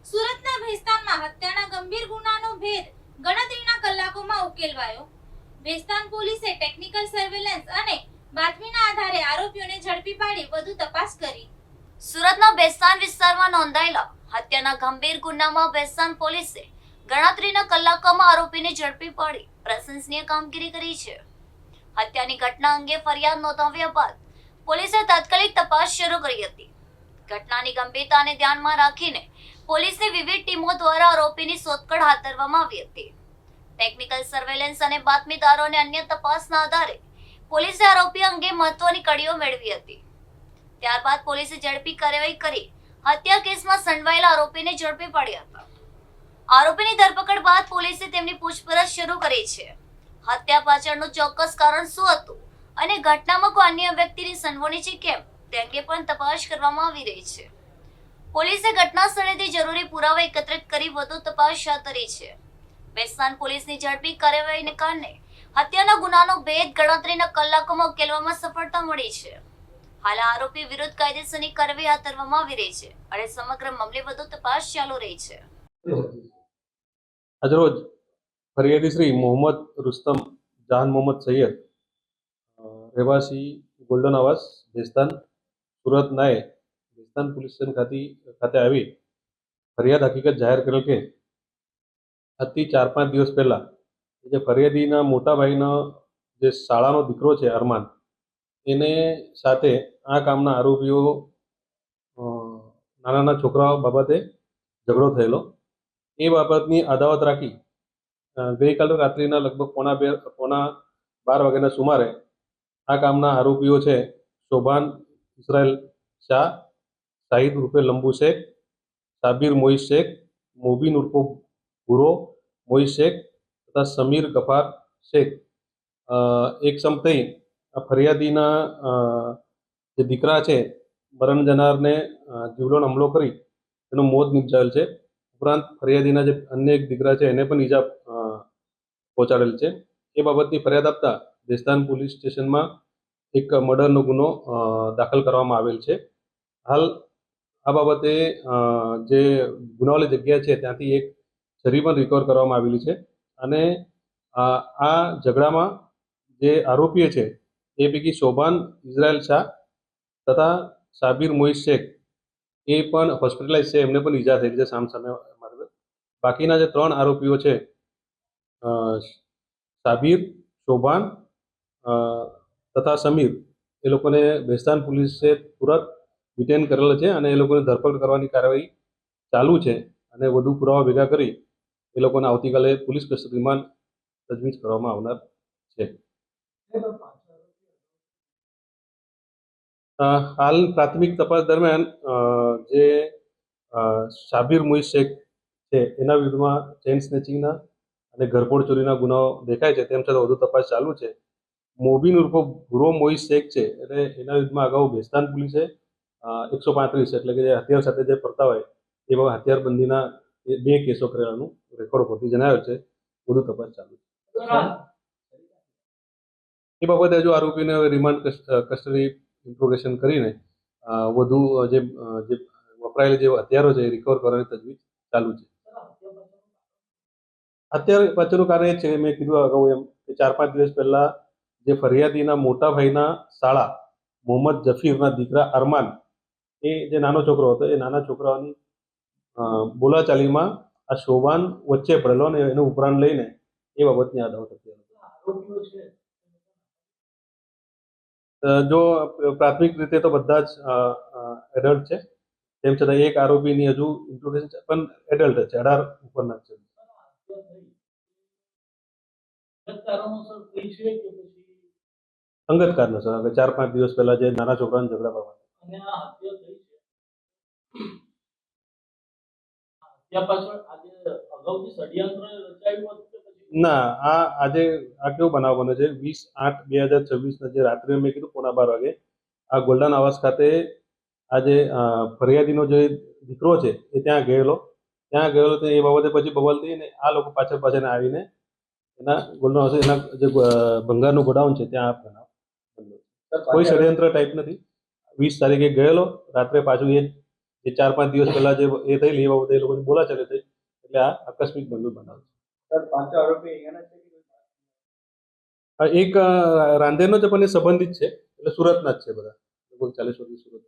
સુરતના ભેસ્તાનમાં હત્યાના ગંભીર ગુનાનો ભેદ ગણતરીના કલાકોમાં ઉકેલવાયો. ભેસ્તાન પોલીસે ટેકનિકલ સર્વેલન્સ અને બાતમીના આધારે આરોપીઓને ઝડપી પાડી વધુ તપાસ કરી. સુરતના ભેસ્તાન વિસ્તારમાં નોંધાયેલા હત્યાના ગંભીર ગુનામાં ભેસ્તાન પોલીસે ગણતરીના કલાકોમાં આરોપીને ઝડપી પાડી પ્રશંસનીય કામગીરી કરી છે. હત્યાની ઘટના અંગે ફરિયાદ નોંધાવ્યા બાદ પોલીસે તાત્કાલિક તપાસ શરૂ કરી હતી. ઘટનાની ગંભીરતાને ધ્યાનમાં રાખીને પોલીસની વિવિધ ટીમો દ્વારા આરોપીની શોધખોળ હાથ ધરવામાં આવી હતી. ટેકનિકલ સર્વેલન્સ અને બાતમીદારોને અન્ય તપાસના આધારે પોલીસે આરોપી અંગે મહત્વની કડીઓ મેળવી હતી. ત્યારબાદ પોલીસે ઝડપી કાર્યવાહી કરી હત્યા કેસમાં સંડવાયેલા આરોપીને ઝડપી પાડ્યા હતા. આરોપીની ધરપકડ બાદ પોલીસે તેમની પૂછપરછ શરૂ કરી છે. હત્યા પાછળનું ચોક્કસ કારણ શું હતું અને ઘટનામાં કોઈ અન્ય વ્યક્તિની સંડોવણી છે કેમ તે અંગે પણ તપાસ કરવામાં આવી રહી છે. પોલીસે ઘટના સ્થળેથી જરૂરી પુરાવા એકત્રિત કરી વધુ તપાસ હાથ ધરી છે. ભેસ્તાન પોલીસની ઝડપી કાર્યવાહીને કારણે હત્યાના ગુનાનો ભેદ ગણતરીના કલાકોમાં ઉકેલવામાં સફળતા મળી છે. હાલ આરોપી વિરુદ્ધ કાયદેસરની કાર્યવાહી હાથ ધરવામાં આવી રહી છે અને સમગ્ર મામલે વધુ તપાસ ચાલુ રહી છે. આજરોજ ફરિયાદી શ્રી મોહમ્મદ રુસ્તમ જાન મોહમ્મદ સૈયદ રહેવાસી ગોલ્ડન આવાસ ભેસ્તાન સુરત નાએ ભેસ્તાન પોલીસ સ્ટેશન ખાતે આવી ફરિયાદ હકીકત જાહેર કરેલ કે આજથી 4-5 દિવસ પહેલાં જે ફરિયાદીના મોટા ભાઈનો જે શાળાનો દીકરો છે અરમાન, એને સાથે આ કામના આરોપીઓ નાના છોકરાઓ બાબતે ઝઘડો થયેલો. એ બાબતની અદાવત રાખી ગઈકાલે રાત્રિના લગભગ પોણા 12 વાગ્યાના સુમારે આ કામના આરોપીઓ છે શોભાન ઇસરાયલ શાહ, શાહિદ ઉર્ફે લંબુ શેખ, સાબિર મોઈસ શેખ, મોબીન ઉર્ફે ભૂરો મોઈસ શેખ તથા સમીર ગફાર શેખ એક સમ થઈ આ ફરિયાદીના જે દીકરા છે મરણ જનારને જીવલેણ હુમલો કરી તેનું મોત નિપજાવેલ છે. ઉપરાંત ફરિયાદીના જે અન્ય એક દીકરા છે એને પણ ઈજા પહોંચાડેલ છે. એ બાબતની ફરિયાદ આપતા ભેસ્તાન પોલીસ સ્ટેશનમાં એક મર્ડરનો ગુનો દાખલ કરવામાં આવેલ છે. હાલ આ બાબતે જે ગુનાવાળી જગ્યા છે ત્યાંથી એક છરી પણ રિકવર કરવામાં આવેલી છે અને આ ઝઘડામાં જે આરોપીઓ છે એ પૈકી શોભાન ઇઝરાયલ શાહ તથા સાબિર મોઈસ શેખ એ પણ હોસ્પિટલાઇઝ છે, એમને પણ ઈજા થયેલી છે સામસામે. બાકીના જે 3 આરોપીઓ છે સાબિર, શોભાન તથા સમીર, એ લોકોને ભેસ્તાન પોલીસે તુરંત ડિટેન કરેલા છે અને એ લોકોને ધરપકડ કરવાની કાર્યવાહી ચાલુ છે અને વધુ પુરાવા ભેગા કરી એ લોકોને આવતીકાલે પોલીસ કસ્ટડીમાં તજવીજ કરવામાં આવનાર છે. હાલ પ્રાથમિક તપાસ દરમિયાન જે સાબિર મોઈસ શેખ છે એના વિરુદ્ધમાં ચેઇન સ્નેચિંગના અને ઘરફોડ ચોરીના ગુનાઓ દેખાય છે, તેમ છતાં વધુ તપાસ ચાલુ છે. મોબીન ઉર્ફે ભૂરો મોઈસ શેખ છે એટલે એના વિરુદ્ધમાં અગાઉ ભેસ્તાન પોલીસે 135 એટલે કે જે હથિયાર સાથે જે ફરતા હોય એ બાબત હથિયારબંધીના 2 કેસો કરેલાનું રેકોર્ડ પરથી જણાવેલ છે. વધુ તપાસ ચાલુ છે. એ બાબતે હજુ આરોપીને રિમાન્ડ કસ્ટડી ઇન્ટ્રોગેશન કરીને વધુ જે વપરાયેલા જે હથિયારો છે એ રિકવર કરવાની તજવીજ ચાલુ છે. અત્યારે પાછળનું કારણ એ છે કે મેં કીધું અગાઉ એમ કે 4-5 દિવસ પહેલા જે ફરિયાદીના મોટા ભાઈના શાળા મોહમ્મદ જફીરના દીકરા અરમાન, એ જે નાનો છોકરો હતો એ નાના છોકરાઓની બોલાચાલીમાં આ શોભાન વચ્ચે પડેલો અને એનું ઉપરાંત લઈને એ બાબતની અદાવત હતી. જો પ્રાથમિક રીતે તો બધા જ એડલ્ટ છે, તેમ છતાં એક આરોપીની હજુ ઇન્ટ્રોગેશન પણ એડલ્ટ છે, 18 ઉપરના છે. અંગત કારણોસર 4-5 દિવસ પહેલા જે નાના છોકરાના ઝઘડા બાબત ના, આજે આ કેવો બનાવ બને છે 20/8/2026 જે રાત્રે મેં કીધું પોણા 12 વાગે આ ગોલ્ડન આવાસ ખાતે આજે ફરિયાદીનો જે દીકરો છે એ ત્યાં ગયેલો તો એ બાબતે પછી બબલ થઈને આ લોકો પાછળ આવીને એના ગોલ્ડન હાઉસ એના જે ભંગારનું ગોડાઉન છે ત્યાં બનાવ બન્યો. કોઈ ષડયંત્ર ટાઈપ નથી. 20 તારીખે ગયેલો, રાત્રે પાછું એ જે 4-5 દિવસ પહેલા જે એ થયેલી એ બાબતે એ લોકોની બોલાચાલી થઈ એટલે આ આકસ્મિક બનવું બનાવ છે. સર પાંચો આરોપી અહીંયાના છે કે એક રાંદેરનો છે પણ એ સંબંધિત છે એટલે સુરતના જ છે બધા લગભગ 40 વર્ષથી સુરત.